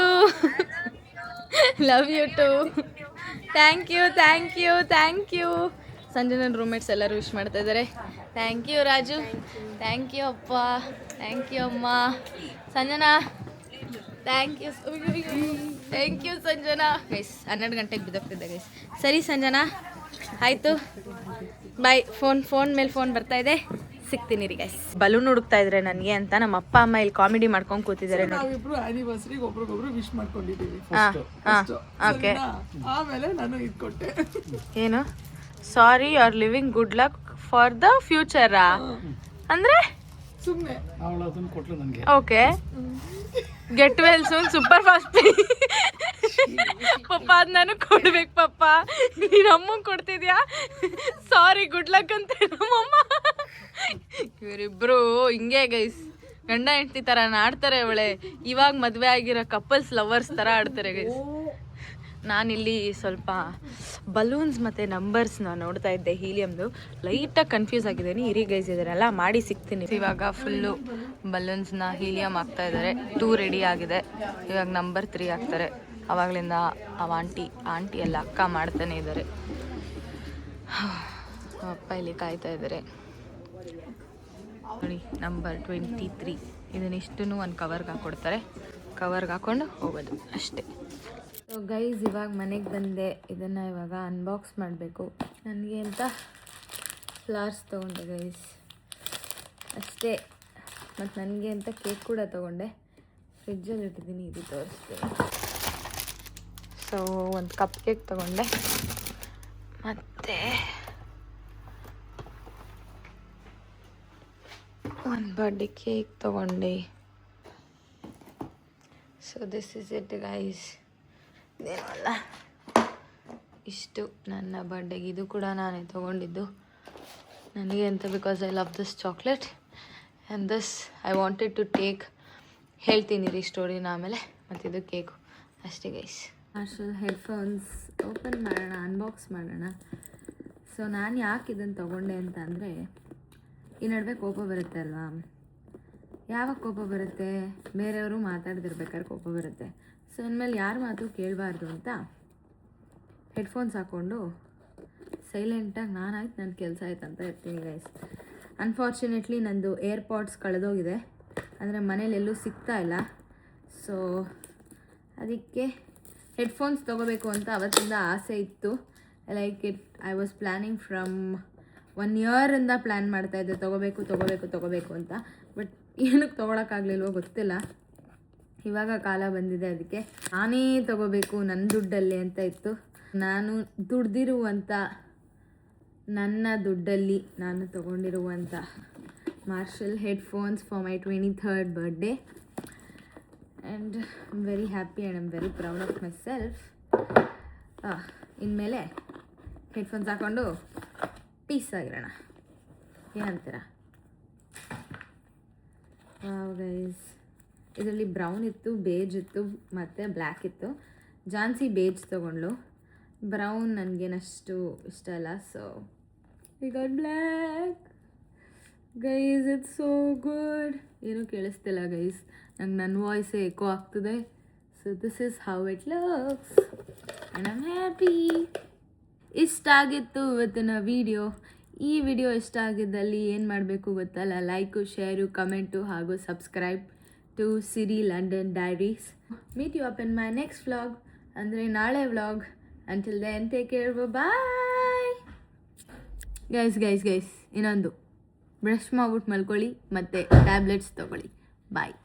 Love you too. Thank you thank you thank you. Sanjana roommates ಎಲ್ಲರೂ ವಿಶ್ ಮಾಡ್ತಾ ಇದ್ದಾರೆ. Thank you Raju. Thank you ಅಪ್ಪ. ಥ್ಯಾಂಕ್ ಯು ಅಮ್ಮ. Sanjana thank you. Thank you Sanjana. Guys 12 ಗಂಟೆಗೆ ಬಿದ್ದೋಗ್ತಿದ್ದೆ ಗೈಸ್. ಸರಿ ಸಂಜನಾ, ಆಯಿತು ಬಾಯ್. ಫೋನ್ ಮೇಲೆ ಫೋನ್ ಬರ್ತಾ ಇದೆ, ಸಿಗ್ತೀನಿ ರೀ ಗೈಸ್. ಬಲೂನ್ ಹುಡುಕ್ತಾ ಇದ್ರೆ ನನಗೆ ಅಂತ ನಮ್ಮ ಅಪ್ಪ ಅಮ್ಮ ಇಲ್ಲಿ ಕಾಮಿಡಿ ಮಾಡ್ಕೊಂಡು ಕೂತಿದ್ದಾರೆ. ನಾವಿಬ್ರು ಆನಿವರ್ಸರಿಗೆ ಒಬ್ರಿಗೊಬ್ರು ವಿಶ್ ಮಾಡ್ಕೊಂಡಿದ್ದೀವಿ. ಓಕೆ. ಆಮೇಲೆ ನಾನು ಇದು ಕೊಟ್ಟೆ. ಏನು? Sorry, you are living good luck for the ಫ್ಯೂಚರಾ ಅಂದರೆ ಸುಮ್ಮನೆ ಅವಳು ಅದನ್ನು ಕೊಟ್ಲು ನನಗೆ. Okay. Get well soon, super fast. ಪಪ್ಪ ಅದು ನನಗೆ ಕೊಡ್ಬೇಕು ಪಪ್ಪ. ನೀನು ಅಮ್ಮಂಗೆ ಕೊಡ್ತಿದ್ಯಾ? ಸಾರಿ, ಗುಡ್ ಲಕ್ ಅಂತ ನಮ್ಮಮ್ಮ. ಇವರಿಬ್ರು ಹಿಂಗೆ ಗೈಸ್, ಗಂಡ ಹೆಂಡತಿ ಥರ ಆಡ್ತಾರೆ. ಅವಳೆ ಇವಾಗ ಮದುವೆ ಆಗಿರೋ ಕಪಲ್ಸ್ ಲವರ್ಸ್ ಥರ ಆಡ್ತಾರೆ ಗೈಸ್. ನಾನಿಲ್ಲಿ ಸ್ವಲ್ಪ ಬಲೂನ್ಸ್ ಮತ್ತು ನಂಬರ್ಸ್ನ ನೋಡ್ತಾ ಇದ್ದೆ, ಹೀಲಿಯಮ್ದು. ಲೈಟಾಗಿ ಕನ್ಫ್ಯೂಸ್ ಆಗಿದ್ದೀನಿ. ಇರಿ ಗೈಸ್, ಇದನ್ನೆಲ್ಲ ಮಾಡಿ ಸಿಗ್ತೀನಿ. ಇವಾಗ ಫುಲ್ಲು ಬಲೂನ್ಸ್ನ ಹೀಲಿಯಮ್ ಆಗ್ತಾ ಇದ್ದಾರೆ. 2 ರೆಡಿ ಆಗಿದೆ. ಇವಾಗ ನಂಬರ್ 3 ಆಗ್ತಾರೆ. ಆವಾಗಲಿಂದ ಆಂಟಿ ಎಲ್ಲ ಅಕ್ಕ ಮಾಡ್ತಾನೆ ಇದ್ದಾರೆ. ಅಪ್ಪ ಇಲ್ಲಿ ಕಾಯ್ತಾ ಇದ್ದಾರೆ ನೋಡಿ. ನಂಬರ್ 23. ಇದನ್ನಿಷ್ಟನ್ನು ಒಂದು ಕವರ್ಗೆ ಹಾಕ್ಕೊಡ್ತಾರೆ. ಕವರ್ಗೆ ಹಾಕ್ಕೊಂಡು ಹೋಗೋದು ಅಷ್ಟೇ. ಸೊ ಗೈಸ್, ಇವಾಗ ಮನೆಗೆ ಬಂದೆ. ಇದನ್ನು ಇವಾಗ ಅನ್ಬಾಕ್ಸ್ ಮಾಡಬೇಕು. ನನಗೆ ಅಂತ ಫ್ಲವರ್ಸ್ ತೊಗೊಂಡೆ ಗೈಸ್ ಅಷ್ಟೇ. ಮತ್ತು ನನಗೆ ಅಂತ ಕೇಕ್ ಕೂಡ ತೊಗೊಂಡೆ. ಫ್ರಿಜ್ಜಲ್ಲಿ ಇಟ್ಟಿದ್ದೀನಿ, ಇದು ತೋರಿಸ್ತೀನಿ. ಸೊ ಒಂದು ಕಪ್ ಕೇಕ್ ತೊಗೊಂಡೆ, ಮತ್ತು ಒಂದು ಬರ್ಡೇ ಕೇಕ್ ತೊಗೊಂಡೆ. So this is it guys. ಇದೇನಲ್ಲ, ಇಷ್ಟು ನನ್ನ ಬರ್ಡೇಗೆ. ಇದು ಕೂಡ ನಾನೇ ತೊಗೊಂಡಿದ್ದು ನನಗೆ ಅಂತ, because I love this chocolate and this I wanted to take. ಹೇಳ್ತೀನಿ ರೀ ಸ್ಟೋರಿನ ಆಮೇಲೆ. ಮತ್ತು ಇದು ಕೇಕು ಅಷ್ಟೇ ಗೈಸ್. ಮಾರ್ಷಲ್ ಹೆಡ್ಫೋನ್ಸ್ ಓಪನ್ ಮಾಡೋಣ, ಅನ್ಬಾಕ್ಸ್ ಮಾಡೋಣ. ಸೊ ನಾನು ಯಾಕೆ ಇದನ್ನು ತೊಗೊಂಡೆ ಅಂತ ಅಂದರೆ, ಈ ನಡುವೆ ಕೋಪ ಬರುತ್ತೆ ಅಲ್ವಾ? ಯಾವಾಗ ಕೋಪ ಬರುತ್ತೆ? ಬೇರೆಯವರು ಮಾತಾಡ್ದಿರ್ಬೇಕಾದ್ರೆ ಕೋಪ ಬರುತ್ತೆ. ಸೊ ಇನ್ಮೇಲೆ ಯಾರ ಮಾತು ಕೇಳಬಾರ್ದು ಅಂತ ಹೆಡ್ಫೋನ್ಸ್ ಹಾಕ್ಕೊಂಡು ಸೈಲೆಂಟಾಗಿ ನಾನಾಯ್ತು ನನ್ನ ಕೆಲಸ ಆಯ್ತು ಅಂತ ಇರ್ತೀನಿ ಗೈಸ್. ಅನ್ಫಾರ್ಚುನೇಟ್ಲಿ ನಂದು ಏರ್ಪಾಡ್ಸ್ ಕಳೆದೋಗಿದೆ, ಅಂದರೆ ಮನೇಲೆಲ್ಲೂ ಸಿಗ್ತಾ ಇಲ್ಲ. ಸೊ ಅದಕ್ಕೆ ಹೆಡ್ಫೋನ್ಸ್ ತೊಗೋಬೇಕು ಅಂತ ಅವತ್ತಿಂದ ಆಸೆ ಇತ್ತು. Like I was planning from 1 ಇಯರಿಂದ ಪ್ಲ್ಯಾನ್ ಮಾಡ್ತಾಯಿದ್ದೆ ತೊಗೋಬೇಕು ಅಂತ. ಬಟ್ ಏನಕ್ಕೆ ತೊಗೊಳಕ್ಕಾಗಲಿಲ್ವೋ ಗೊತ್ತಿಲ್ಲ. ಇವಾಗ ಕಾಲ ಬಂದಿದೆ, ಅದಕ್ಕೆ ನಾನೇ ತೊಗೋಬೇಕು ನನ್ನ ದುಡ್ಡಲ್ಲಿ ಅಂತ ಇತ್ತು. ನಾನು ದುಡ್ದಿರುವಂಥ, ನನ್ನ ದುಡ್ಡಲ್ಲಿ ನಾನು ತೊಗೊಂಡಿರುವಂಥ marshal headphones for my 23rd birthday. And I am very happy and I am very proud of my self. ಇನ್ಮೇಲೆ ಹೆಡ್ಫೋನ್ಸ್ ಹಾಕ್ಕೊಂಡು ಪೀಸ್ ಆಗಿರೋಣ, ಏನಂತೀರ? ಗೈಸ್, ಇದರಲ್ಲಿ ಬ್ರೌನ್ ಇತ್ತು, ಬೇಜ್ ಇತ್ತು ಮತ್ತು ಬ್ಲ್ಯಾಕ್ ಇತ್ತು. ಜಾನ್ಸಿ ಬೇಜ್ ತೊಗೊಂಡ್ಲು, ಬ್ರೌನ್ ನನಗೇನಷ್ಟು ಇಷ್ಟ ಇಲ್ಲ. So we got black guys. It's so good. ಏನೂ ಕೇಳಿಸ್ತಿಲ್ಲ ಗೈಸ್, ನಂಗೆ ನನ್ನ ವಾಯ್ಸೇ ಎಕೋ ಆಗ್ತದೆ. So this is how it looks and I am happy. ಇಷ್ಟ ಆಗಿತ್ತು ಇವತ್ತಿನ ವಿಡಿಯೋ. ಈ ವಿಡಿಯೋ ಇಷ್ಟ ಆಗಿದ್ದಲ್ಲಿ ಏನು ಮಾಡಬೇಕು ಗೊತ್ತಲ್ಲ, ಲೈಕು, ಶೇರು, ಕಮೆಂಟು ಹಾಗೂ subscribe to Siri London diaries. Meet you up in my next vlog, ಅಂದರೆ ನಾಳೆ vlog. Until then take care, bye. Guys ಇನ್ನೊಂದು, ಬ್ರಷ್ ಮಾಡ್ಬಿಟ್ಟು ಮಲ್ಕೊಳ್ಳಿ ಮತ್ತು ಟ್ಯಾಬ್ಲೆಟ್ಸ್ ತೊಗೊಳ್ಳಿ. ಬಾಯ್.